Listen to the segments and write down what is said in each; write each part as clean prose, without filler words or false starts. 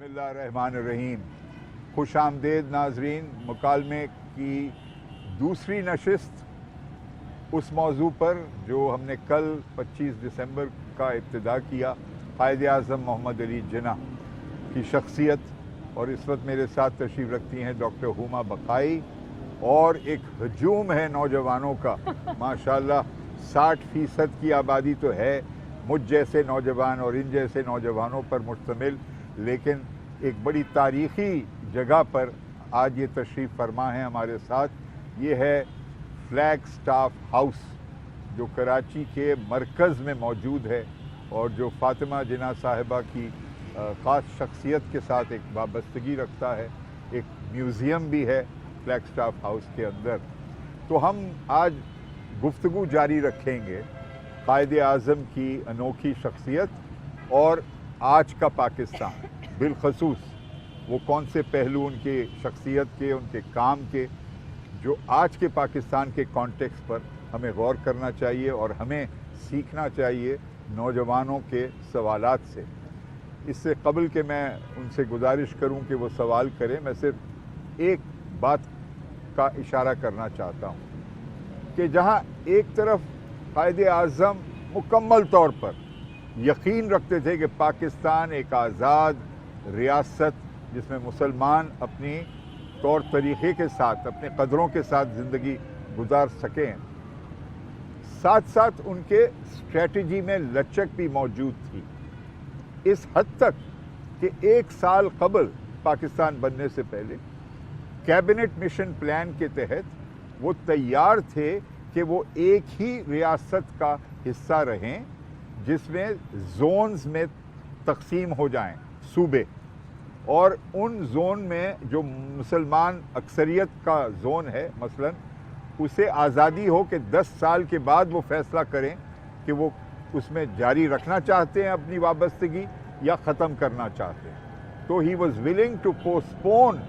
بسم اللہ الرحمن الرحیم. خوش آمدید ناظرین. مکالمے کی دوسری نشست اس موضوع پر جو ہم نے کل 25 دسمبر کا ابتدا کیا، قائد اعظم محمد علی جناح کی شخصیت، اور اس وقت میرے ساتھ تشریف رکھتی ہیں ڈاکٹر ہما بقائی، اور ایک ہجوم ہے نوجوانوں کا ماشاءاللہ. 60% کی آبادی تو ہے مجھ جیسے نوجوان اور ان جیسے نوجوانوں پر مشتمل، لیکن ایک بڑی تاریخی جگہ پر آج یہ تشریف فرما ہے ہمارے ساتھ. یہ ہے فلیگ سٹاف ہاؤس جو کراچی کے مرکز میں موجود ہے، اور جو فاطمہ جناح صاحبہ کی خاص شخصیت کے ساتھ ایک وابستگی رکھتا ہے. ایک میوزیم بھی ہے فلیگ سٹاف ہاؤس کے اندر. تو ہم آج گفتگو جاری رکھیں گے قائد اعظم کی انوکھی شخصیت اور آج کا پاکستان، بالخصوص وہ کون سے پہلو ان کے شخصیت کے، ان کے کام کے، جو آج کے پاکستان کے کانٹیکس پر ہمیں غور کرنا چاہیے اور ہمیں سیکھنا چاہیے نوجوانوں کے سوالات سے. اس سے قبل کہ میں ان سے گزارش کروں کہ وہ سوال کریں، میں صرف ایک بات کا اشارہ کرنا چاہتا ہوں کہ جہاں ایک طرف قائد اعظم مکمل طور پر یقین رکھتے تھے کہ پاکستان ایک آزاد ریاست جس میں مسلمان اپنی طور طریقے کے ساتھ، اپنے قدروں کے ساتھ زندگی گزار سکیں، ساتھ ساتھ ان کے اسٹریٹجی میں لچک بھی موجود تھی. اس حد تک کہ 1 سال قبل پاکستان بننے سے پہلے کیبنٹ مشن پلان کے تحت وہ تیار تھے کہ وہ ایک ہی ریاست کا حصہ رہیں جس میں زونز میں تقسیم ہو جائیں صوبے، اور ان زون میں جو مسلمان اکثریت کا زون ہے مثلا اسے آزادی ہو کہ 10 سال کے بعد وہ فیصلہ کریں کہ وہ اس میں جاری رکھنا چاہتے ہیں اپنی وابستگی یا ختم کرنا چاہتے ہیں. تو he was willing to postpone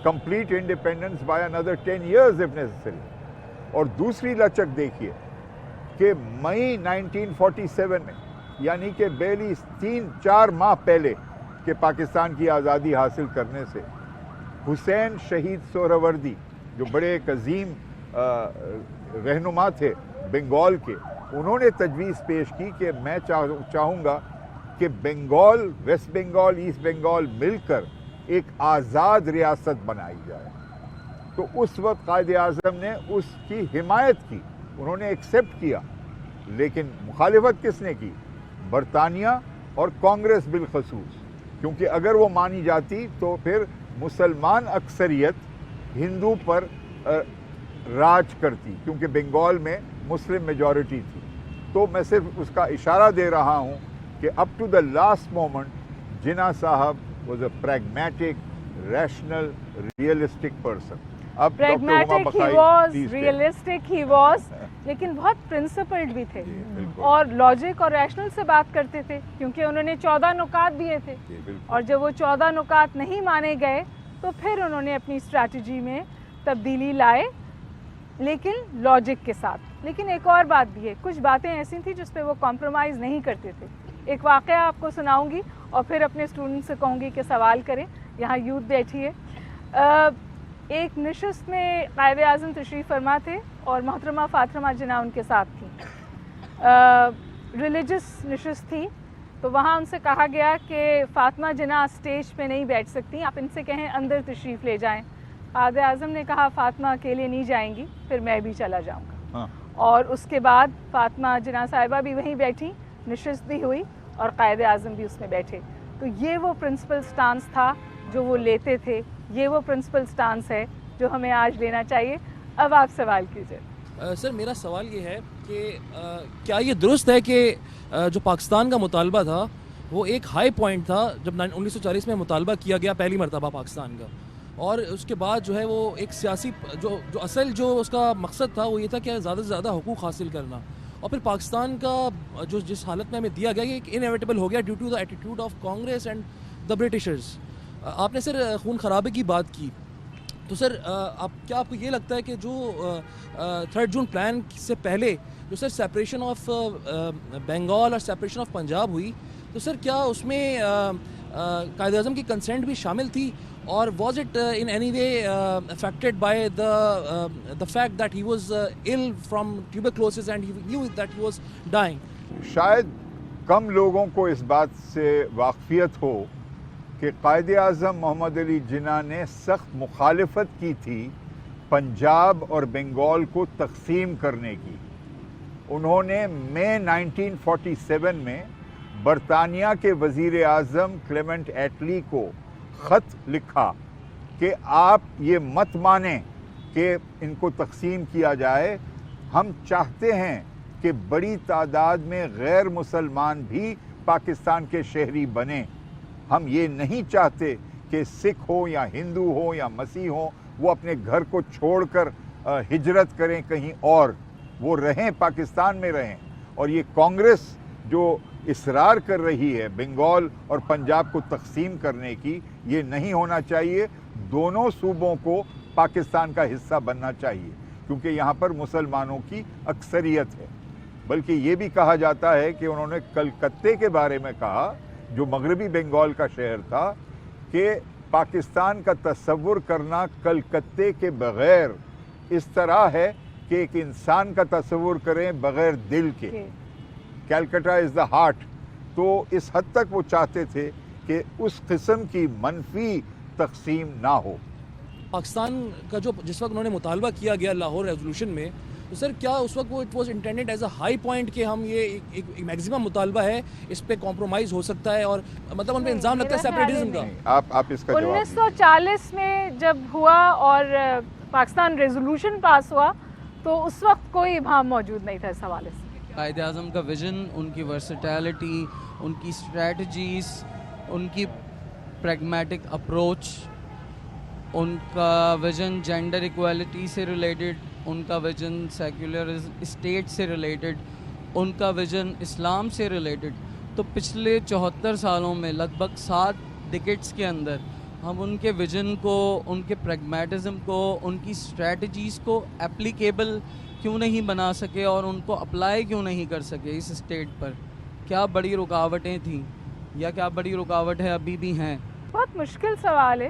complete independence by another 10 years if necessary. اور دوسری لچک دیکھیے کہ مئی 1947 میں، یعنی کہ بیلی 3-4 ماہ پہلے کہ پاکستان کی آزادی حاصل کرنے سے، حسین شہید سہروردی جو بڑے ایک عظیم رہنما تھے بنگال کے، انہوں نے تجویز پیش کی کہ میں چاہوں گا کہ بنگال، ویسٹ بنگال، ایسٹ بنگال مل کر ایک آزاد ریاست بنائی جائے. تو اس وقت قائد اعظم نے اس کی حمایت کی، انہوں نے ایکسیپٹ کیا. لیکن مخالفت کس نے کی؟ برطانیہ اور کانگریس بالخصوص، کیونکہ اگر وہ مانی جاتی تو پھر مسلمان اکثریت ہندو پر راج کرتی، کیونکہ بنگال میں مسلم میجورٹی تھی. تو میں صرف اس کا اشارہ دے رہا ہوں کہ up to the last moment Jinnah صاحب was a pragmatic, rational, realistic person. اب pragmatic he was, realistic he was, لیکن بہت پرنسپلڈ بھی تھے اور لاجک اور ریشنل سے بات کرتے تھے، کیونکہ انہوں نے 14 نکات دیے تھے، اور جب وہ 14 نکات نہیں مانے گئے تو پھر انہوں نے اپنی اسٹریٹجی میں تبدیلی لائے، لیکن لاجک کے ساتھ. لیکن ایک اور بات بھی ہے، کچھ باتیں ایسی تھیں جس پہ وہ کمپرومائز نہیں کرتے تھے. ایک واقعہ آپ کو سناؤں گی اور پھر اپنے اسٹوڈنٹ سے کہوں گی کہ سوال کریں. یہاں یوتھ بیٹھی ہے. ایک نشست میں قائد اعظم تشریف فرما تھے اور محترمہ فاطمہ جناح ان کے ساتھ تھیں. ریلیجس نشست تھی، تو وہاں ان سے کہا گیا کہ فاطمہ جناح اسٹیج پہ نہیں بیٹھ سکتی، آپ ان سے کہیں اندر تشریف لے جائیں. قائد اعظم نے کہا فاطمہ اکیلے نہیں جائیں گی، پھر میں بھی چلا جاؤں گا. اور اس کے بعد فاطمہ جناح صاحبہ بھی وہیں بیٹھی، نشست بھی ہوئی اور قائد اعظم بھی اس میں بیٹھے. تو یہ وہ پرنسپل سٹانس تھا جو وہ لیتے تھے، یہ وہ پرنسپل سٹانس ہے جو ہمیں آج لینا چاہیے. اب آپ سوال کیجئے. سر میرا سوال یہ ہے کہ کیا یہ درست ہے کہ جو پاکستان کا مطالبہ تھا وہ ایک ہائی پوائنٹ تھا جب 1940 میں مطالبہ کیا گیا پہلی مرتبہ پاکستان کا، اور اس کے بعد جو ہے وہ ایک سیاسی جو اصل جو اس کا مقصد تھا وہ یہ تھا کہ زیادہ سے زیادہ حقوق حاصل کرنا، اور پھر پاکستان کا جو جس حالت میں ہمیں دیا گیا یہ ایک انیویٹیبل ہو گیا due to the attitude of Congress and the Britishers. آپ نے سر خون خرابے کی بات کی، تو سر کیا آپ کو یہ لگتا ہے کہ جو 3 جون پلان سے پہلے جو سر سیپریشن آف بنگال اور سیپریشن آف پنجاب ہوئی، تو سر کیا اس میں قائد اعظم کی کنسنٹ بھی شامل تھی اور was it in any way affected by the fact that he was ill from tuberculosis and he knew that he was dying? شاید کم لوگوں کو اس بات سے واقفیت ہو کہ قائد اعظم محمد علی جناح نے سخت مخالفت کی تھی پنجاب اور بنگال کو تقسیم کرنے کی. انہوں نے مئی 1947 میں برطانیہ کے وزیر اعظم کلیمنٹ ایٹلی کو خط لکھا کہ آپ یہ مت مانیں کہ ان کو تقسیم کیا جائے. ہم چاہتے ہیں کہ بڑی تعداد میں غیر مسلمان بھی پاکستان کے شہری بنیں. ہم یہ نہیں چاہتے کہ سکھ ہو یا ہندو ہو یا مسیح ہو وہ اپنے گھر کو چھوڑ کر ہجرت کریں کہیں اور, وہ رہیں پاکستان میں رہیں. اور یہ کانگریس جو اصرار کر رہی ہے بنگال اور پنجاب کو تقسیم کرنے کی, یہ نہیں ہونا چاہیے. دونوں صوبوں کو پاکستان کا حصہ بننا چاہیے کیونکہ یہاں پر مسلمانوں کی اکثریت ہے. بلکہ یہ بھی کہا جاتا ہے کہ انہوں نے کلکتے کے بارے میں کہا جو مغربی بنگال کا شہر تھا کہ پاکستان کا تصور کرنا کلکتے کے بغیر اس طرح ہے کہ ایک انسان کا تصور کریں بغیر دل کے. کیلکٹا از دا ہارٹ. تو اس حد تک وہ چاہتے تھے کہ اس قسم کی منفی تقسیم نہ ہو. پاکستان کا جو جس وقت انہوں نے مطالبہ کیا گیا لاہور ریزولوشن میں, تو سر کیا اس وقت وہ it was intended as a high point کہ ہم یہ ایک میکسیمم مطالبہ ہے, اس پہ کمپرومائز ہو سکتا ہے اور مطلب ان پہ الزام لگتا ہے سیپریٹزم کا؟ آپ اس کا جواب 1940 میں جب ہوا اور پاکستان ریزولوشن پاس ہوا تو اس وقت کوئی ابہام موجود نہیں تھا اس حوالے سے. قائد اعظم کا ویژن, ان کی ورسٹیلٹی, ان کی اسٹریٹجیز, ان کی پریگمیٹک اپروچ, ان کا ویژن جینڈر ایکویلٹی سے ریلیٹڈ, ان کا ویژن سیکولر اسٹیٹ سے ریلیٹڈ, ان کا ویژن اسلام سے ریلیٹڈ. تو پچھلے 74 سالوں میں لگ بھگ 7 ڈیکیڈس کے اندر ہم ان کے ویژن کو, ان کے پریگمیٹزم کو, ان کی اسٹریٹجیز کو اپلیکیبل کیوں نہیں بنا سکے اور ان کو اپلائی کیوں نہیں کر سکے اس اسٹیٹ پر؟ کیا بڑی رکاوٹیں تھیں یا کیا بڑی رکاوٹ ہے ابھی بھی ہیں؟ بہت مشکل سوال ہے,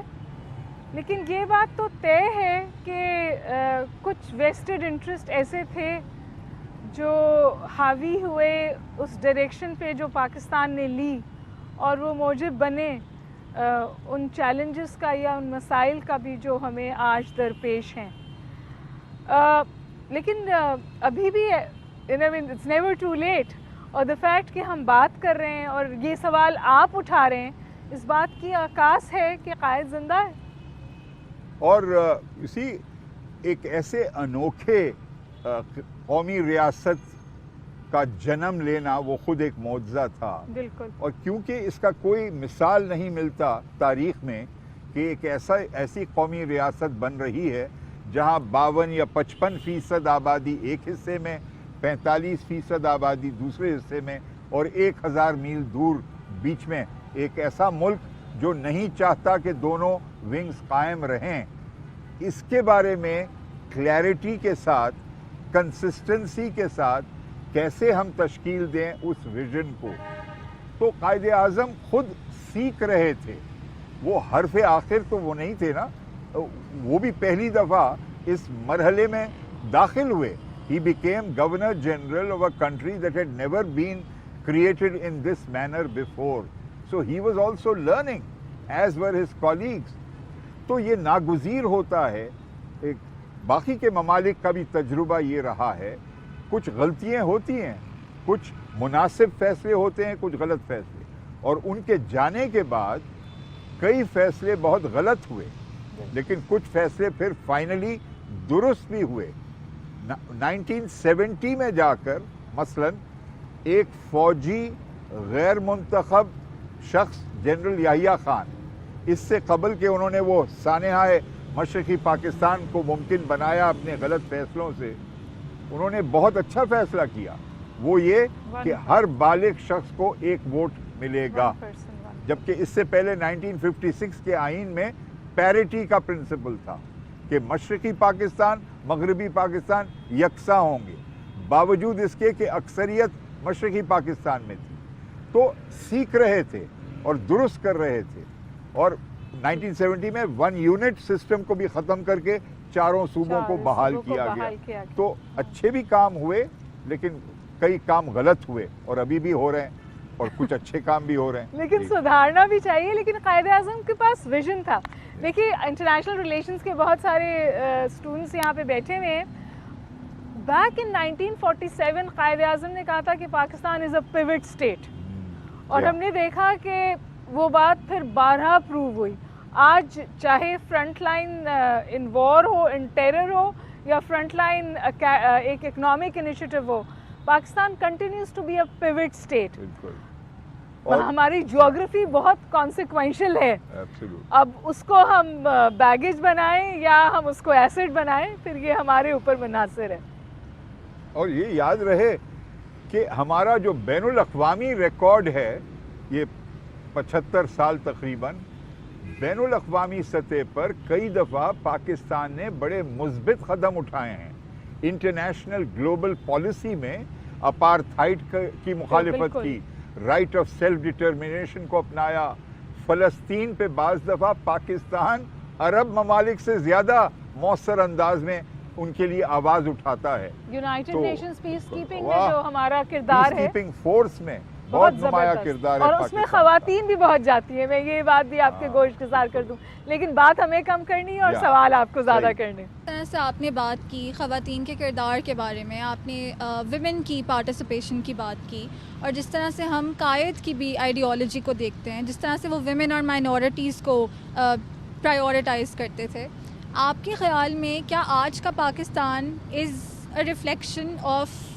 لیکن یہ بات تو طے ہے کہ کچھ ویسٹڈ انٹرسٹ ایسے تھے جو حاوی ہوئے اس ڈائریکشن پہ جو پاکستان نے لی اور وہ موجب بنے ان چیلنجز کا یا ان مسائل کا بھی جو ہمیں آج درپیش ہیں. لیکن ابھی بھی اٹس نیور ٹو لیٹ, اور دا فیکٹ کہ ہم بات کر رہے ہیں اور یہ سوال آپ اٹھا رہے ہیں اس بات کی عکاس ہے کہ قائد زندہ ہے. اور اسی ایک ایسے انوکھے قومی ریاست کا جنم لینا وہ خود ایک معجزہ تھا. بالکل. اور کیونکہ اس کا کوئی مثال نہیں ملتا تاریخ میں کہ ایک ایسی قومی ریاست بن رہی ہے جہاں 52 یا 55% آبادی ایک حصے میں, 45% آبادی دوسرے حصے میں, اور 1000 میل دور بیچ میں ایک ایسا ملک جو نہیں چاہتا کہ دونوں ونگز قائم رہیں. اس کے بارے میں کلیئرٹی کے ساتھ, کنسسٹنسی کے ساتھ کیسے ہم تشکیل دیں اس ویژن کو. تو قائد اعظم خود سیکھ رہے تھے. وہ حرف آخر تو وہ نہیں تھے نا, وہ بھی پہلی دفعہ اس مرحلے میں داخل ہوئے. He became Governor General of a country that had never been created in this manner before. So he was also learning, as were his colleagues. تو یہ ناگزیر ہوتا ہے. ایک باقی کے ممالک کا بھی تجربہ یہ رہا ہے, کچھ غلطیاں ہوتی ہیں, کچھ مناسب فیصلے ہوتے ہیں, کچھ غلط فیصلے, اور ان کے جانے کے بعد کئی فیصلے بہت غلط ہوئے لیکن کچھ فیصلے پھر فائنلی درست بھی ہوئے. 1970 میں جا کر مثلا ایک فوجی غیر منتخب شخص جنرل یحییٰ خان, اس سے قبل کہ انہوں نے وہ سانحہ مشرقی پاکستان کو ممکن بنایا اپنے غلط فیصلوں سے, انہوں نے بہت اچھا فیصلہ کیا. وہ یہ کہ ہر بالغ شخص کو ایک ووٹ ملے گا, جبکہ اس سے پہلے 1956 کے آئین میں پیریٹی کا پرنسپل تھا کہ مشرقی پاکستان مغربی پاکستان یکساں ہوں گے, باوجود اس کے کہ اکثریت مشرقی پاکستان میں تھی. تو سیکھ رہے تھے. اور درست کر رہے تھے, اور 1970 میں 1 یونٹ سسٹم کو بھی ختم کر کے 4 صوبوں کو بحال کیا گیا. تو اچھے بھی کام ہوئے, لیکن کئی کام غلط ہوئے, اور ابھی بھی ہو رہے ہیں, اور کچھ اچھے کام بھی ہو رہے ہیں. لیکن سدھارنا بھی چاہیے. لیکن قائد اعظم کے پاس ویژن تھا. دیکھیے انٹرنیشنل ریلیشنز کے بہت سارے اسٹوڈنٹس یہاں پہ بیٹھے ہوئے ہیں. بیک ان 1947 قائد اعظم نے کہا تھا کہ Pakistan is a pivot state, اور ہم نے دیکھا کہ وہ بات پھر 12 پروو ہوئی. آج چاہے فرنٹ لائن ان وار ہو, ان ٹیرر ہو, یا فرنٹ لائن ایک اکنامک انیشیٹو ہو, Pakistan continues to be a pivot state. اور ہماری جیوگرافی بہت کانسیکوینشل ہے. اب اس کو ہم بیگیج بنائیں یا ہم اس کو ایسڈ بنائیں, پھر یہ ہمارے اوپر منحصر ہے. اور یہ یاد رہے کہ ہمارا جو بین الاقوامی ریکارڈ ہے, یہ 75 سال تقریباً, بین الاقوامی سطح پر کئی دفعہ پاکستان نے بڑے مثبت قدم اٹھائے ہیں. انٹرنیشنل گلوبل پالیسی میں اپارتھائڈ کی مخالفت کی, رائٹ آف سیلف ڈٹرمنیشن کو اپنایا. فلسطین پہ بعض دفعہ پاکستان عرب ممالک سے زیادہ مؤثر انداز میں ان کے لیے آواز اٹھاتا ہے. یونائٹڈ نیشنز پیس کیپنگ میں جو ہمارا کردار ہے, پیس کیپنگ فورس میں بہت نمایاں کردار ہے, اور اس میں خواتین بھی بہت جاتی ہیں. میں یہ بات بھی آپ کے گوشت گزار کر دوں, لیکن بات ہمیں کم کرنی ہے اور سوال آپ کو زیادہ کرنے. اس طرح سے آپ نے بات کی خواتین کے کردار کے بارے میں, آپ نے ویمن کی پارٹیسپیشن کی بات کی, اور جس طرح سے ہم قائد کی بھی آئیڈیالوجی کو دیکھتے ہیں, جس طرح سے وہ ویمن اور مائنورٹیز کو پرائیورٹائز کرتے تھے. آپ کے خیال میں کیا آج کا Pakistan is a reflection of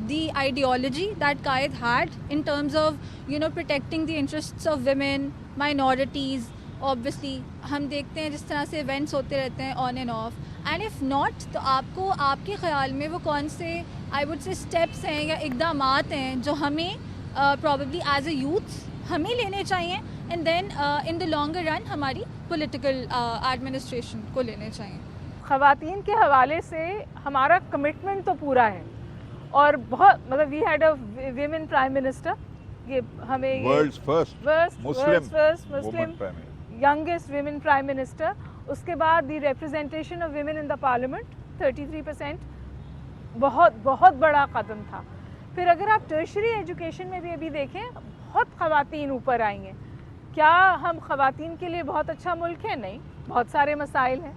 the ideology that Qaid had in terms of, you know, protecting the interests of women, minorities? Obviously ہم دیکھتے ہیں جس طرح سے ایونٹس ہوتے رہتے ہیں on and of, and if not تو آپ کے خیال میں وہ کون سے آئی وڈ سے اسٹیپس ہیں یا اقدامات ہیں جو ہمیں پرابیبلی ایز اے یوتھ ہمیں لینے چاہیے, and then in the longer run ہماری پولیٹیکل ایڈمنسٹریشن کو لینے چاہیے؟ خواتین کے حوالے سے ہمارا کمٹمنٹ تو پورا ہے, اور بہت مطلب we had a women prime minister, یہ ہمیں world's first Muslim youngest women prime minister. اس کے بعد the representation of women in the parliament 33%, بہت بہت بڑا قدم تھا. پھر اگر آپ ٹرشری ایجوکیشن میں بھی ابھی دیکھیں, بہت خواتین اوپر آئی ہیں. کیا ہم خواتین کے لیے بہت اچھا ملک ہے؟ نہیں, بہت سارے مسائل ہیں,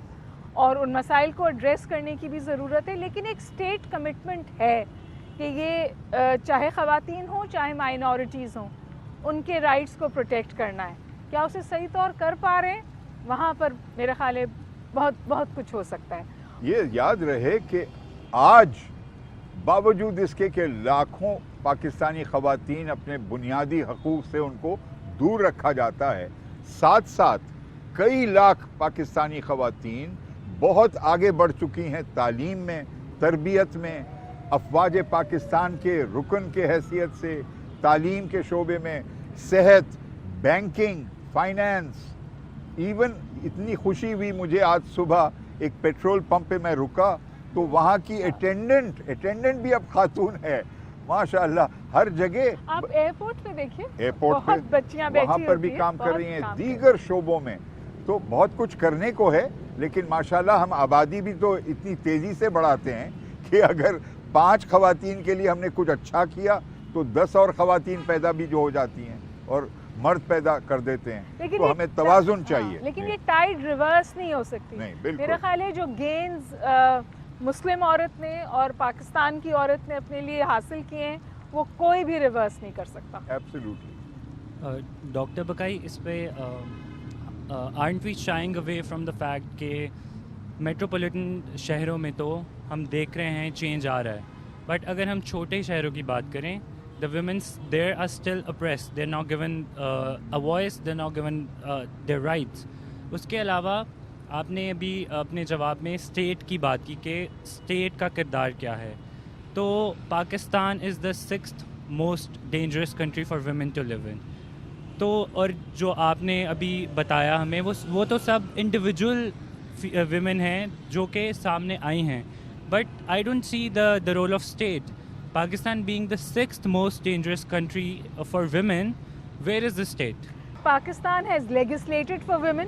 اور ان مسائل کو ایڈریس کرنے کی بھی ضرورت ہے. لیکن ایک اسٹیٹ کمٹمنٹ ہے کہ یہ چاہے خواتین ہوں چاہے مائنورٹیز ہوں, ان کے رائٹس کو پروٹیکٹ کرنا ہے. کیا اسے صحیح طور کر پا رہے ہیں؟ وہاں پر میرے خیال ہے بہت بہت کچھ ہو سکتا ہے. یہ یاد رہے کہ آج باوجود اس کے کہ لاکھوں پاکستانی خواتین اپنے بنیادی حقوق سے ان کو دور رکھا جاتا ہے, ساتھ ساتھ کئی لاکھ پاکستانی خواتین بہت آگے بڑھ چکی ہیں تعلیم میں, تربیت میں, افواج پاکستان کے رکن کے حیثیت سے, تعلیم کے شعبے میں, صحت, بینکنگ, فائنانس. ایون اتنی خوشی ہوئی مجھے آج صبح ایک پیٹرول پمپ پہ میں رکا تو وہاں کی اٹینڈنٹ بھی اب خاتون ہے, ماشاء اللہ. ہر جگہ آپ ایئرپورٹ پہ دیکھیں, ایئرپورٹ بہت بچیاں بیٹھی وہاں پر بھی کام کر رہی ہیں, دیگر شعبوں میں تو بہت کچھ کرنے کو ہے. لیکن ماشاءاللہ ہم آبادی بھی تو اتنی تیزی سے بڑھاتے ہیں کہ اگر 5 خواتین کے لیے ہم نے کچھ اچھا کیا تو 10 اور خواتین پیدا بھی جو ہو جاتی ہیں اور مرد پیدا کر دیتے ہیں. تو ہمیں توازن چاہیے. لیکن یہ ٹائڈ ریورس نہیں ہو سکتی. میرا خیال ہے جو گینز مسلم عورت نے اور پاکستان کی عورت نے اپنے لیے حاصل کیے ہیں وہ کوئی بھی ریورس نہیں کر سکتا. ایبسلیوٹلی. ڈاکٹر بقائی, اس پہ aren't we shying away from the fact کہ میٹروپولیٹن شہروں میں تو ہم دیکھ رہے ہیں چینج آ رہا ہے, بٹ اگر ہم چھوٹے شہروں کی بات کریں, the women's there are still oppressed, they're not given a voice, they're not given their rights. اس کے علاوہ آپ نے ابھی اپنے جواب میں اسٹیٹ کی بات کی کہ اسٹیٹ کا کردار کیا ہے, تو Pakistan is the 6th most dangerous country for women to live in. تو اور جو آپ نے ابھی بتایا ہمیں وہ تو سب انڈیویجول ویمن ہیں جو کہ سامنے آئی ہیں, but I don't see the role of state. Pakistan being the 6th most dangerous country for women, where is the state? Pakistan has legislated for women.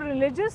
religious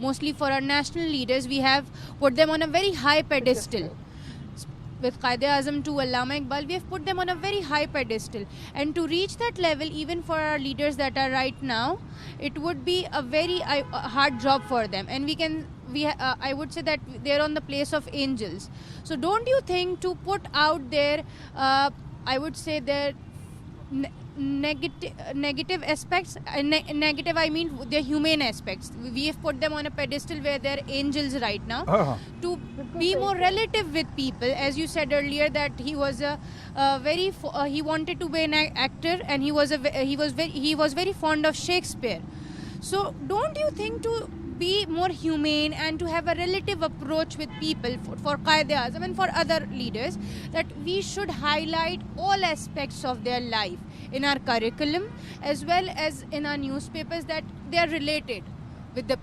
mostly for our national leaders, we have put them on a very high pedestal. With Quaid-e-Azam to Allama Iqbal, we have put them on a very high pedestal, and to reach that level, even for our leaders that are right now, it would be a very hard job for them. And I would say that they're on the place of angels. So don't you think to put out their I would say their negative aspects, negative I mean the humane aspects, we have put them on a pedestal where they're angels right now, to be more relative with people. As you said earlier that he was he wanted to be an actor, and he was very fond of Shakespeare. So don't you think to be more humane and to have a relative approach with people for Quaid-e-Azam and for other leaders, that we should highlight all aspects of their life in our curriculum as well as in our newspapers, that they are related with the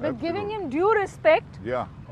With giving him due respect,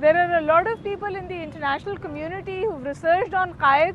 There are a lot of people in the international community who've researched on Qaid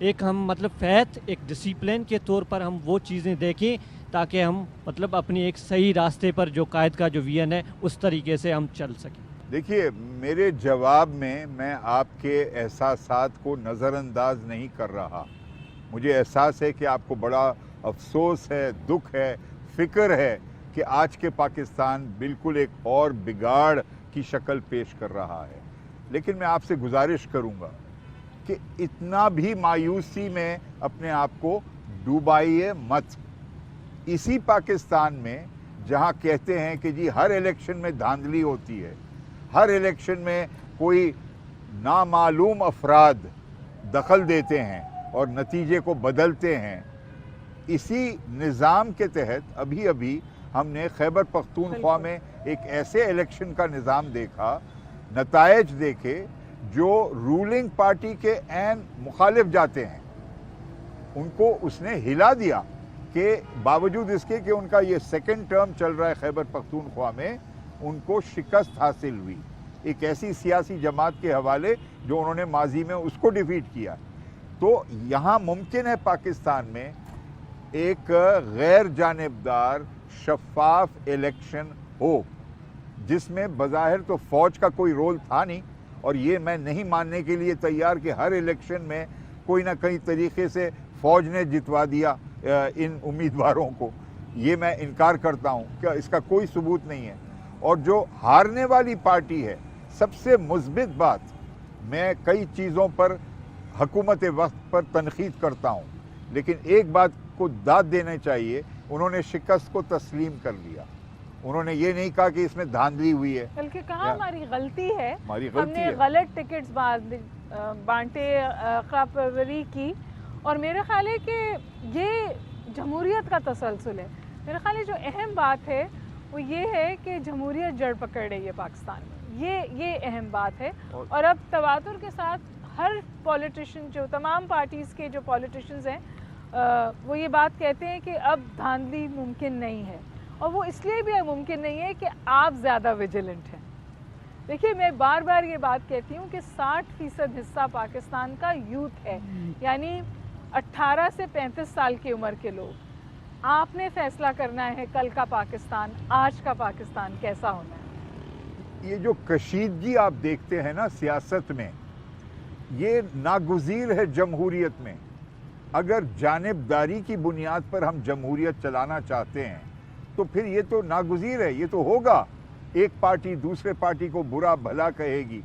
ایک ہم مطلب faith ایک discipline کے طور پر ہم وہ چیزیں دیکھیں تاکہ ہم مطلب اپنی ایک صحیح راستے پر جو قائد کا جو ویژن ہے اس طریقے سے ہم چل سکیں. دیکھیے میرے جواب میں آپ کے احساسات کو نظر انداز نہیں کر رہا. مجھے احساس ہے کہ آپ کو بڑا افسوس ہے, دکھ ہے, فکر ہے کہ آج کے پاکستان بالکل ایک اور بگاڑ کی شکل پیش کر رہا ہے. لیکن میں آپ سے گزارش کروں گا کہ اتنا بھی مایوسی میں اپنے آپ کو ڈوبائیے مت. اسی پاکستان میں جہاں کہتے ہیں کہ جی ہر الیکشن میں دھاندلی ہوتی ہے, ہر الیکشن میں کوئی نامعلوم افراد دخل دیتے ہیں اور نتیجے کو بدلتے ہیں, اسی نظام کے تحت ابھی ہم نے خیبر پختونخوا میں ایک ایسے الیکشن کا نظام دیکھا, نتائج دیکھے جو رولنگ پارٹی کے عین مخالف جاتے ہیں. ان کو اس نے ہلا دیا کہ باوجود اس کے کہ ان کا یہ سیکنڈ ٹرم چل رہا ہے خیبر پختونخوا میں, ان کو شکست حاصل ہوئی ایک ایسی سیاسی جماعت کے حوالے جو انہوں نے ماضی میں اس کو ڈیفیٹ کیا. تو یہاں ممکن ہے پاکستان میں ایک غیر جانبدار شفاف الیکشن ہو جس میں بظاہر تو فوج کا کوئی رول تھا نہیں, اور یہ میں نہیں ماننے کے لیے تیار کہ ہر الیکشن میں کوئی نہ کئی طریقے سے فوج نے جتوا دیا ان امیدواروں کو. یہ میں انکار کرتا ہوں کہ اس کا کوئی ثبوت نہیں ہے. اور جو ہارنے والی پارٹی ہے, سب سے مثبت بات, میں کئی چیزوں پر حکومت وقت پر تنقید کرتا ہوں, لیکن ایک بات کو داد دینا چاہیے, انہوں نے شکست کو تسلیم کر لیا. انہوں نے یہ نہیں کہا کہ اس میں دھاندلی ہوئی ہے, بلکہ کہا ہماری غلطی ہے, ہم نے ہے. غلط ٹکٹس بانٹے, خواہ پروری کی. اور میرا خیال ہے کہ یہ جمہوریت کا تسلسل ہے. میرا خیال ہے جو اہم بات ہے وہ یہ ہے کہ جمہوریت جڑ پکڑ رہی ہے پاکستان میں, یہ اہم بات ہے. اور اب تواتر کے ساتھ ہر پولیٹیشن, جو تمام پارٹیز کے جو پولیٹیشنز ہیں, وہ یہ بات کہتے ہیں کہ اب دھاندلی ممکن نہیں ہے. اور وہ اس لیے بھی ممکن نہیں ہے کہ آپ زیادہ ویجیلنٹ ہیں. دیکھیے میں بار بار یہ بات کہتی ہوں کہ 60% حصہ پاکستان کا یوتھ ہے, یعنی 18 سے 35 سال کی عمر کے لوگ. آپ نے فیصلہ کرنا ہے کل کا پاکستان, آج کا پاکستان کیسا ہونا ہے. یہ جو کشیدگی آپ دیکھتے ہیں نا سیاست میں, یہ ناگزیر ہے جمہوریت میں. اگر جانبداری کی بنیاد پر ہم جمہوریت چلانا چاہتے ہیں تو پھر یہ تو ناگزیر ہے, یہ تو ہوگا. ایک پارٹی دوسرے پارٹی کو برا بھلا کہے گی,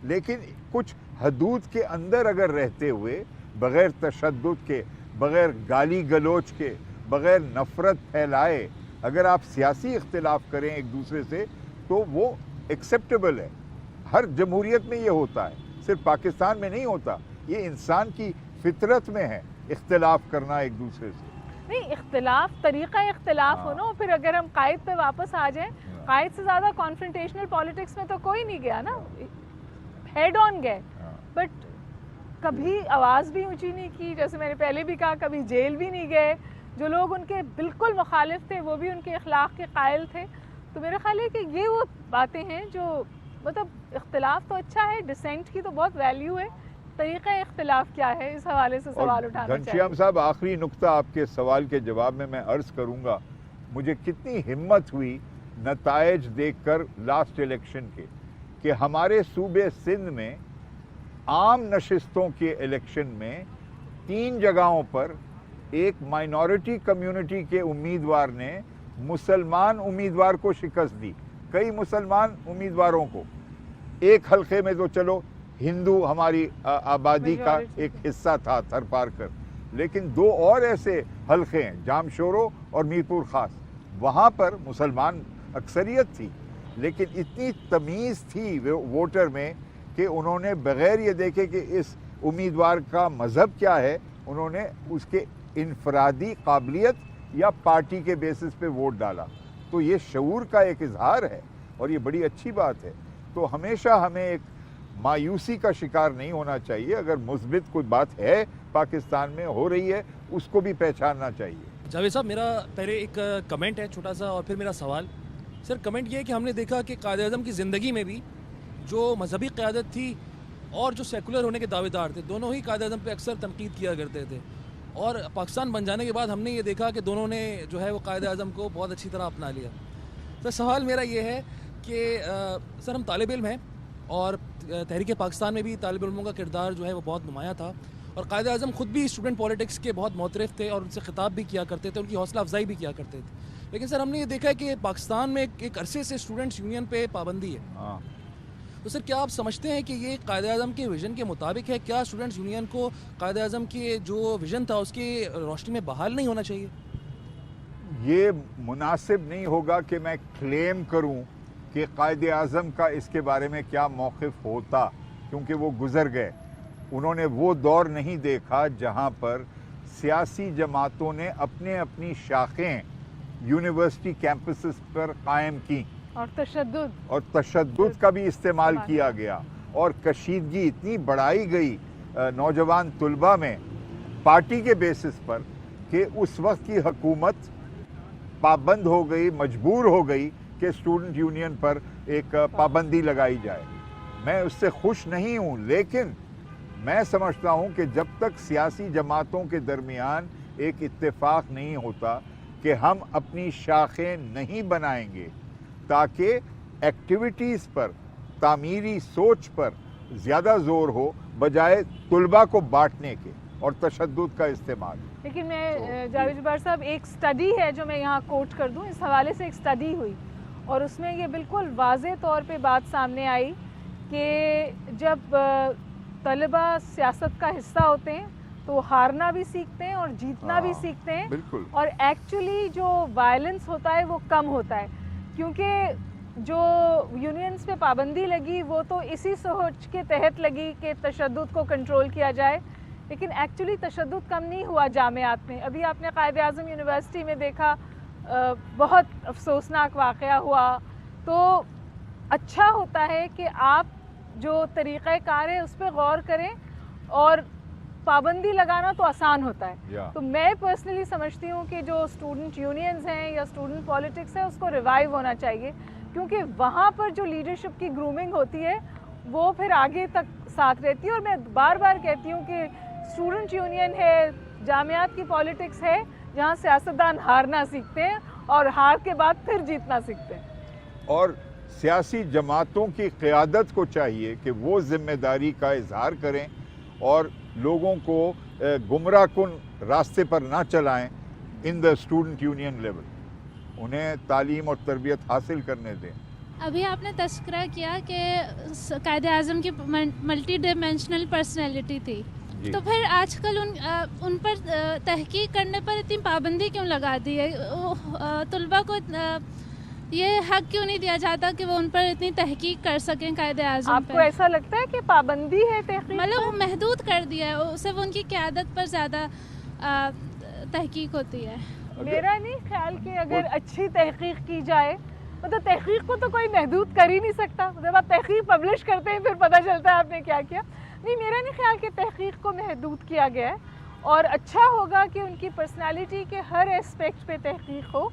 لیکن کچھ حدود کے اندر اگر رہتے ہوئے, بغیر تشدد کے, بغیر گالی گلوچ کے, بغیر نفرت پھیلائے اگر آپ سیاسی اختلاف کریں ایک دوسرے سے تو وہ ایکسیپٹیبل ہے. ہر جمہوریت میں یہ ہوتا ہے, صرف پاکستان میں نہیں ہوتا. یہ انسان کی فطرت میں ہے اختلاف کرنا ایک دوسرے سے. نہیں, اختلاف طریقہ اختلاف ہو نا. پھر اگر ہم قائد پہ واپس آ جائیں, قائد سے زیادہ کانفرنٹیشنل پالیٹکس میں تو کوئی نہیں گیا نا, ہیڈ آن گئے. بٹ کبھی آواز بھی اونچی نہیں کی, جیسے میں نے پہلے بھی کہا, کبھی جیل بھی نہیں گئے. جو لوگ ان کے بالکل مخالف تھے وہ بھی ان کے اخلاق کے قائل تھے. تو میرا خیال ہے کہ یہ وہ باتیں ہیں جو مطلب اختلاف تو اچھا ہے, ڈسینٹ کی تو بہت ویلیو ہے, طریقہ اختلاف کیا ہے اس حوالے سے سوال اٹھانا چاہیے. گھنشیام صاحب, آخری نقطہ آپ کے سوال کے جواب میں عرض کروں گا. مجھے کتنی ہمت ہوئی نتائج دیکھ کر لاسٹ الیکشن کے کہ ہمارے صوبے سندھ میں عام نشستوں کے الیکشن میں 3 جگہوں پر ایک مائنورٹی کمیونٹی کے امیدوار نے مسلمان امیدوار کو شکست دی. کئی مسلمان امیدواروں کو. ایک حلقے میں تو چلو ہندو ہماری آبادی کا ایک حصہ تھا تھر پار کر, لیکن 2 اور ایسے حلقے ہیں, جامشورو اور میرپور خاص, وہاں پر مسلمان اکثریت تھی, لیکن اتنی تمیز تھی ووٹر میں کہ انہوں نے بغیر یہ دیکھے کہ اس امیدوار کا مذہب کیا ہے, انہوں نے اس کے انفرادی قابلیت یا پارٹی کے بیسس پہ ووٹ ڈالا. تو یہ شعور کا ایک اظہار ہے اور یہ بڑی اچھی بات ہے. تو ہمیشہ ہمیں ایک مایوسی کا شکار نہیں ہونا چاہیے. اگر مثبت کوئی بات ہے پاکستان میں ہو رہی ہے اس کو بھی پہچاننا چاہیے. جاوید صاحب, میرا پہلے ایک کمنٹ ہے چھوٹا سا اور پھر میرا سوال. سر کمنٹ یہ ہے کہ ہم نے دیکھا کہ قائد اعظم کی زندگی میں بھی جو مذہبی قیادت تھی اور جو سیکولر ہونے کے دعوے دار تھے، دونوں ہی قائد اعظم پہ اکثر تنقید کیا کرتے تھے. اور پاکستان بن جانے کے بعد ہم نے یہ دیکھا کہ دونوں نے جو ہے وہ قائد اعظم کو بہت اچھی طرح اپنا لیا. تو سوال میرا یہ ہے کہ سر ہم طالب علم ہیں اور تحریک پاکستان میں بھی طالب علموں کا کردار جو ہے وہ بہت نمایاں تھا، اور قائد اعظم خود بھی اسٹوڈنٹ پولیٹکس کے بہت معترف تھے اور ان سے خطاب بھی کیا کرتے تھے، ان کی حوصلہ افزائی بھی کیا کرتے تھے. لیکن سر ہم نے یہ دیکھا ہے کہ پاکستان میں ایک عرصے سے اسٹوڈنٹس یونین پہ پابندی ہے. تو سر کیا آپ سمجھتے ہیں کہ یہ قائد اعظم کے ویژن کے مطابق ہے؟ کیا اسٹوڈنٹس یونین کو قائد اعظم کے جو ویژن تھا اس کی روشنی میں بحال نہیں ہونا چاہیے؟ یہ مناسب نہیں ہوگا کہ میں کلیم کروں کہ قائد اعظم کا اس کے بارے میں کیا موقف ہوتا، کیونکہ وہ گزر گئے. انہوں نے وہ دور نہیں دیکھا جہاں پر سیاسی جماعتوں نے اپنی شاخیں یونیورسٹی کیمپسز پر قائم کی اور تشدد کا بھی استعمال کیا گیا، اور کشیدگی اتنی بڑھائی گئی نوجوان طلباء میں پارٹی کے بیسس پر کہ اس وقت کی حکومت پابند ہو گئی، مجبور ہو گئی کہ اسٹوڈنٹ یونین پر ایک پابندی لگائی جائے. میں اس سے خوش نہیں ہوں، لیکن میں سمجھتا ہوں کہ جب تک سیاسی جماعتوں کے درمیان ایک اتفاق نہیں ہوتا کہ ہم اپنی شاخیں نہیں بنائیں گے تاکہ ایکٹیویٹیز پر، تعمیری سوچ پر زیادہ زور ہو بجائے طلباء کو بانٹنے کے اور تشدد کا استعمال. لیکن میں جاوید جبار صاحب، ایک سٹڈی ہے جو میں یہاں کوٹ کر دوں، اس حوالے سے ایک سٹڈی ہوئی اور اس میں یہ بالکل واضح طور پہ بات سامنے آئی کہ جب طلباء سیاست کا حصہ ہوتے ہیں تو ہارنا بھی سیکھتے ہیں اور جیتنا بھی سیکھتے ہیں، اور ایکچولی جو وائلنس ہوتا ہے وہ کم ہوتا ہے. کیونکہ جو یونینز پہ پابندی لگی وہ تو اسی سوچ کے تحت لگی کہ تشدد کو کنٹرول کیا جائے، لیکن ایکچولی تشدد کم نہیں ہوا جامعات میں. ابھی آپ نے قائد اعظم یونیورسٹی میں دیکھا، بہت افسوسناک واقعہ ہوا. تو اچھا ہوتا ہے کہ آپ جو طریقہ کار ہے اس پہ غور کریں، اور پابندی لگانا تو آسان ہوتا ہے. تو میں پرسنلی سمجھتی ہوں کہ جو اسٹوڈنٹ یونینز ہیں یا اسٹوڈنٹ پولیٹکس ہے اس کو ریوائیو ہونا چاہیے، کیونکہ وہاں پر جو لیڈرشپ کی گرومنگ ہوتی ہے وہ پھر آگے تک ساتھ رہتی ہے. اور میں بار بار کہتی ہوں کہ اسٹوڈنٹ یونین ہے، جامعات کی پولیٹکس ہے جہاں سیاستدان ہارنا سیکھتے ہیں اور ہار کے بعد پھر جیتنا سیکھتے ہیں. اور سیاسی جماعتوں کی قیادت کو چاہیے کہ وہ ذمہ داری کا اظہار کریں اور لوگوں کو گمراہ کن راستے پر نہ چلائیں ان دا اسٹوڈنٹ یونین لیول. انہیں تعلیم اور تربیت حاصل کرنے دیں. ابھی آپ نے تذکرہ کیا کہ قائد اعظم کی ملٹی ڈائمینشنل پرسنالٹی تھی، تو پھر آج کل ان پر تحقیق کرنے پر اتنی پابندی کیوں لگا دی ہے؟ طلباء کو یہ حق کیوں نہیں دیا جاتا کہ وہ ان پر اتنی تحقیق کر سکیں قائد اعظم آپ پہ؟ کو ایسا لگتا ہے کہ پابندی ہے تحقیق؟ مطلب وہ محدود کر دیا ہے، اسے وہ ان کی قیادت پر زیادہ تحقیق ہوتی ہے. میرا نہیں خیال کہ اگر اچھی تحقیق کی جائے، مطلب تحقیق کو تو کوئی محدود کر ہی نہیں سکتا. جب آپ تحقیق پبلش کرتے ہیں پھر پتہ چلتا ہے آپ نے کیا کیا. نہیں، میرا نہیں خیال کہ تحقیق کو محدود کیا گیا ہے، اور اچھا ہوگا کہ ان کی پرسنالٹی کے ہر اسپیکٹ پہ تحقیق ہو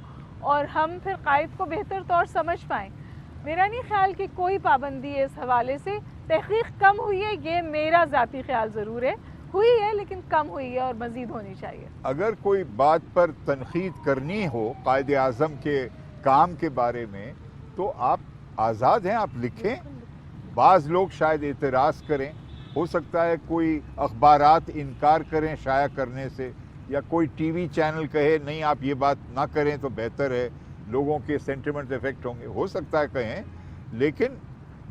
اور ہم پھر قائد کو بہتر طور سمجھ پائیں. میرا نہیں خیال کہ کوئی پابندی ہے اس حوالے سے. تحقیق کم ہوئی ہے یہ میرا ذاتی خیال ضرور ہے، ہوئی ہے لیکن کم ہوئی ہے اور مزید ہونی چاہیے. اگر کوئی بات پر تنقید کرنی ہو قائد اعظم کے کام کے بارے میں تو آپ آزاد ہیں، آپ لکھیں. بعض لوگ شاید اعتراض کریں، ہو سکتا ہے کوئی اخبارات انکار کریں شائع کرنے سے، یا کوئی ٹی وی چینل کہے نہیں آپ یہ بات نہ کریں تو بہتر ہے، لوگوں کے سینٹیمنٹ افیکٹ ہوں گے، ہو سکتا ہے کہیں. لیکن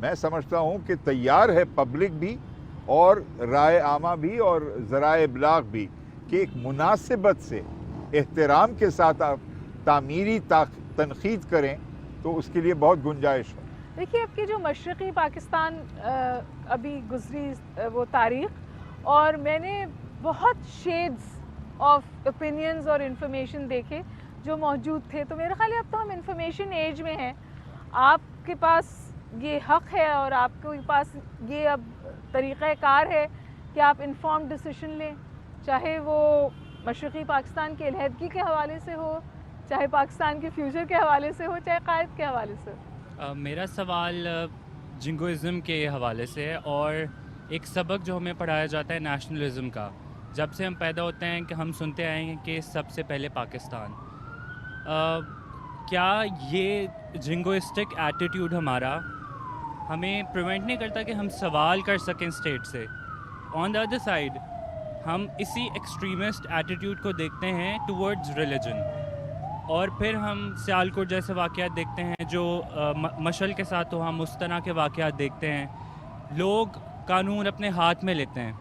میں سمجھتا ہوں کہ تیار ہے پبلک بھی اور رائے عامہ بھی اور ذرائع ابلاغ بھی کہ ایک مناسبت سے احترام کے ساتھ آپ تعمیری تنقید کریں تو اس کے لیے بہت گنجائش ہے. دیکھیے، اب کی جو مشرقی پاکستان ابھی گزری وہ تاریخ، اور میں نے بہت شیڈز آف اوپینینز اور انفارمیشن دیکھے جو موجود تھے. تو میرا خیال ہے اب تو ہم انفارمیشن ایج میں ہیں. آپ کے پاس یہ حق ہے اور آپ کے پاس یہ اب طریقہ کار ہے کہ آپ انفارمڈ ڈیسیشن لیں، چاہے وہ مشرقی پاکستان کے علیحدگی کے حوالے سے ہو، چاہے پاکستان کے فیوچر کے حوالے سے ہو، چاہے قائد کے حوالے سے ہو. میرا سوال جنگوازم کے حوالے سے ہے، اور ایک سبق جو ہمیں پڑھایا جاتا ہے نیشنلزم کا. جب سے ہم پیدا ہوتے ہیں کہ ہم سنتے آئے ہیں کہ سب سے پہلے پاکستان. کیا یہ جنگوئسٹک ایٹیٹیوڈ ہمارا ہمیں پریونٹ نہیں کرتا کہ ہم سوال کر سکیں اسٹیٹ سے؟ آن دا ادر سائڈ ہم اسی ایکسٹریمسٹ ایٹیٹیوڈ کو دیکھتے ہیں ٹورڈز ریلیجن، اور پھر ہم سیالکوٹ جیسے واقعات دیکھتے ہیں جو مشل کے ساتھ تو ہم اس طرح کے واقعات دیکھتے ہیں. لوگ قانون اپنے ہاتھ میں لیتے ہیں.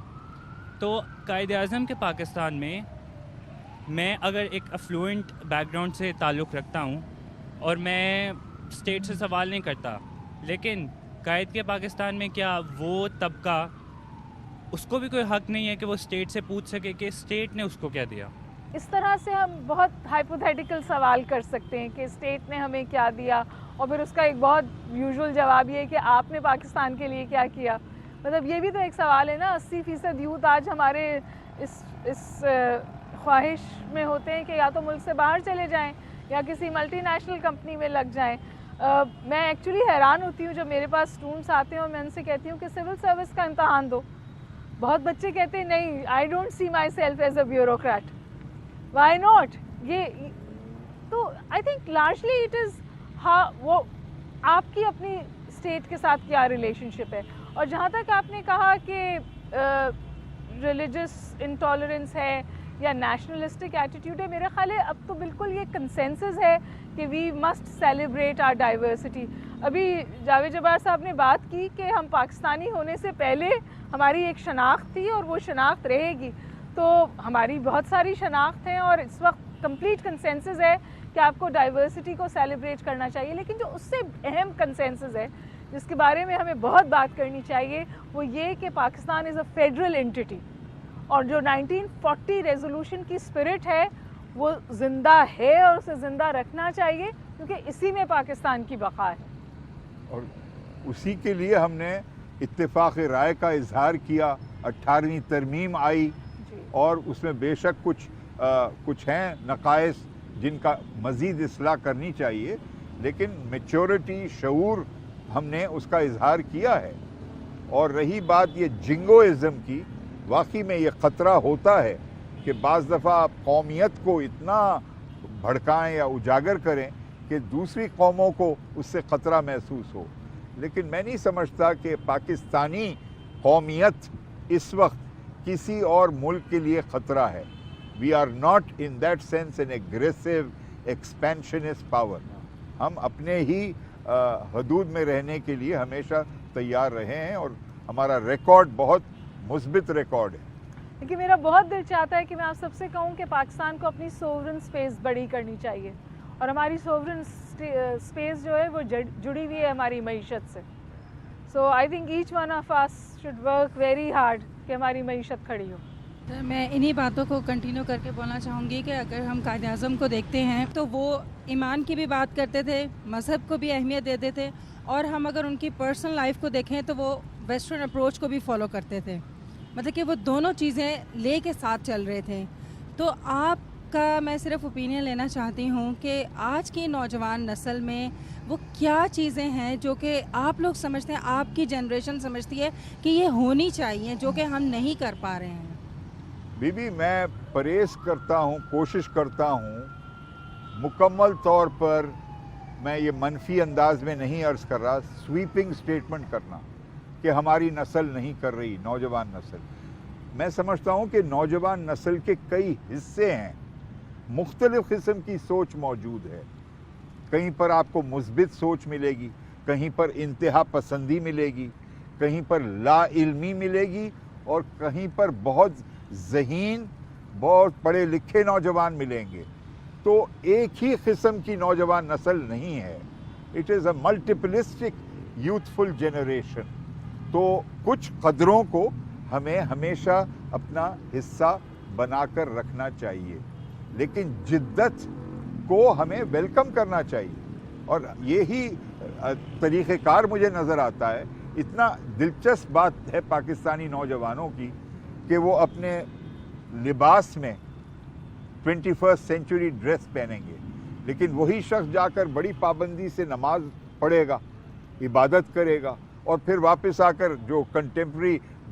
تو قائد اعظم کے پاکستان میں اگر ایک افلوئنٹ بیک گراؤنڈ سے تعلق رکھتا ہوں اور میں اسٹیٹ سے سوال نہیں کرتا، لیکن قائد کے پاکستان میں کیا وہ طبقہ، اس کو بھی کوئی حق نہیں ہے کہ وہ اسٹیٹ سے پوچھ سکے کہ اسٹیٹ نے اس کو کیا دیا؟ اس طرح سے ہم بہت ہائپوتھیٹیکل سوال کر سکتے ہیں کہ اسٹیٹ نے ہمیں کیا دیا، اور پھر اس کا ایک بہت یوزول جواب یہ ہے کہ آپ نے پاکستان کے لیے کیا کیا. مطلب یہ بھی تو ایک سوال ہے نا. 80% یوتھ آج ہمارے اس خواہش میں ہوتے ہیں کہ یا تو ملک سے باہر چلے جائیں یا کسی ملٹی نیشنل کمپنی میں لگ جائیں. میں ایکچولی حیران ہوتی ہوں جب میرے پاس اسٹوڈنٹس آتے ہیں اور میں ان سے کہتی ہوں کہ سول سروس کا امتحان دو. بہت بچے کہتے ہیں نہیں، I don't see myself as a bureaucrat. Why not? یہ تو I think largely it is وہ آپ کی اپنی اسٹیٹ کے ساتھ کیا ریلیشن شپ ہے. اور جہاں تک آپ نے کہا کہ ریلیجس انٹالرنس ہے یا نیشنلسٹک ایٹیٹیوڈ ہے، میرا خیال ہے اب تو بالکل یہ کنسنسس ہے کہ we must celebrate our diversity. ابھی جاوید جبار صاحب نے بات کی کہ ہم پاکستانی ہونے سے پہلے ہماری ایک شناخت تھی اور وہ شناخت رہے گی. تو ہماری بہت ساری شناخت ہیں اور اس وقت کمپلیٹ کنسنسس ہے کہ آپ کو ڈائیورسٹی کو سیلیبریٹ کرنا چاہیے. لیکن جو اس سے اہم کنسنسس ہے جس کے بارے میں ہمیں بہت بات کرنی چاہیے وہ یہ کہ Pakistan is a federal entity, اور جو 1940 ریزولوشن کی اسپرٹ ہے وہ زندہ ہے اور اسے زندہ رکھنا چاہیے، کیونکہ اسی میں پاکستان کی بقا ہے. اور اسی کے لیے ہم نے اتفاق رائے کا اظہار کیا. 18ویں ترمیم آئی اور اس میں بے شک کچھ ہیں نقائص جن کا مزید اصلاح کرنی چاہیے، لیکن میچورٹی، شعور ہم نے اس کا اظہار کیا ہے. اور رہی بات یہ جنگوئزم کی، واقعی میں یہ خطرہ ہوتا ہے کہ بعض دفعہ آپ قومیت کو اتنا بھڑکائیں یا اجاگر کریں کہ دوسری قوموں کو اس سے خطرہ محسوس ہو. لیکن میں نہیں سمجھتا کہ پاکستانی قومیت اس وقت کسی اور ملک کے لیے خطرہ ہے. We are not in that sense an aggressive expansionist power. ہم اپنے ہی حدود میں رہنے کے لیے ہمیشہ تیار رہے ہیں اور ہمارا ریکارڈ بہت مثبت ریکارڈ ہے. لیکن میرا بہت دل چاہتا ہے کہ میں آپ سب سے کہوں کہ پاکستان کو اپنی سوورن اسپیس بڑی کرنی چاہیے، اور ہماری سوورن اسپیس جو ہے وہ جڑی ہوئی ہے ہماری معیشت سے. So I think each one of us should work very hard کہ ہماری معیشت کھڑی ہو. میں انہی باتوں کو کنٹینیو کر کے بولنا چاہوں گی کہ اگر ہم قائد اعظم کو دیکھتے ہیں تو وہ ایمان کی بھی بات کرتے تھے، مذہب کو بھی اہمیت دیتے تھے، اور ہم اگر ان کی پرسنل لائف کو دیکھیں تو وہ ویسٹرن اپروچ کو بھی فالو کرتے تھے. مطلب کہ وہ دونوں چیزیں لے کے ساتھ چل رہے تھے. تو آپ کا میں صرف اوپینین لینا چاہتی ہوں کہ آج کی نوجوان نسل میں وہ کیا چیزیں ہیں جو کہ آپ لوگ سمجھتے ہیں، آپ کی جنریشن سمجھتی ہے کہ یہ ہونی چاہیے، جو کہ ہم نہیں کر پا رہے ہیں. بی بی میں پرہیز کرتا ہوں، کوشش کرتا ہوں مکمل طور پر، میں یہ منفی انداز میں نہیں عرض کر رہا، سویپنگ سٹیٹمنٹ کرنا کہ ہماری نسل نہیں کر رہی، نوجوان نسل. میں سمجھتا ہوں کہ نوجوان نسل کے کئی حصے ہیں، مختلف قسم کی سوچ موجود ہے. کہیں پر آپ کو مثبت سوچ ملے گی، کہیں پر انتہا پسندی ملے گی، کہیں پر لا علمی ملے گی، اور کہیں پر بہت ذہین، بہت پڑھے لکھے نوجوان ملیں گے. تو ایک ہی قسم کی نوجوان نسل نہیں ہے. It is a multiplistic youthful generation. تو کچھ قدروں کو ہمیں ہمیشہ اپنا حصہ بنا کر رکھنا چاہیے، لیکن جدت کو ہمیں ویلکم کرنا چاہیے. اور یہی طریقہ کار مجھے نظر آتا ہے. اتنا دلچسپ بات ہے پاکستانی نوجوانوں کی کہ وہ اپنے لباس میں 21st سینچری ڈریس پہنیں گے، لیکن وہی شخص جا کر بڑی پابندی سے نماز پڑھے گا، عبادت کرے گا، اور پھر واپس آ کر جو کنٹمپرری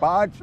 5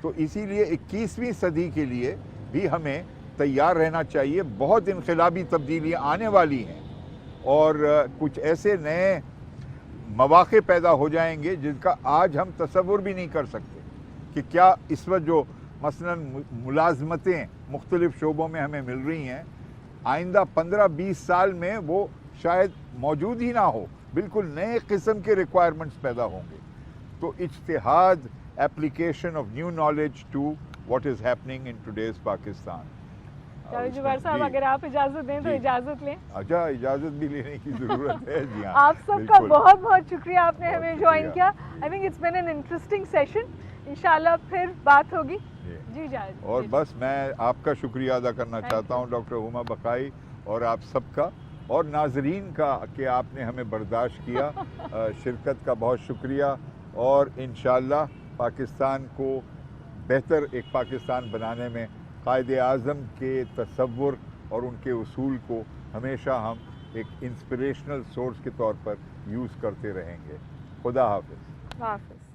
تو اسی لیے 21ویں صدی کے لیے بھی ہمیں تیار رہنا چاہیے. بہت انقلابی تبدیلیاں آنے والی ہیں اور کچھ ایسے نئے مواقع پیدا ہو جائیں گے جن کا آج ہم تصور بھی نہیں کر سکتے کہ کیا اس وقت جو مثلاً ملازمتیں مختلف شعبوں میں ہمیں مل رہی ہیں آئندہ 15-20 سال میں وہ شاید موجود ہی نہ ہو. بالکل نئے قسم کے ریکوائرمنٹس پیدا ہوں گے. تو اجتہاد, application of new knowledge to what is happening in today's Pakistan. چلو جبار صاحب اگر آپ اجازت دیں تو اجازت لیں. اچھا اجازت بھی لینے کی ضرورت ہے. جی ہاں آپ سب کا بہت بہت شکریہ آپ نے ہمیں جوائن کیا. I think it's been an interesting session. انشاءاللہ پھر بات ہوگی. جی جائز. اور بس میں آپ کا شکریہ ادا کرنا چاہتا ہوں ڈاکٹر ہما بقائی اور آپ سب کا اور ناظرین کا کہ آپ نے ہمیں برداشت کیا. شرکت کا بہت شکریہ اور انشاءاللہ پاکستان کو بہتر ایک پاکستان بنانے میں قائد اعظم کے تصور اور ان کے اصول کو ہمیشہ ہم ایک انسپریشنل سورس کے طور پر یوز کرتے رہیں گے. خدا حافظ. حافظ.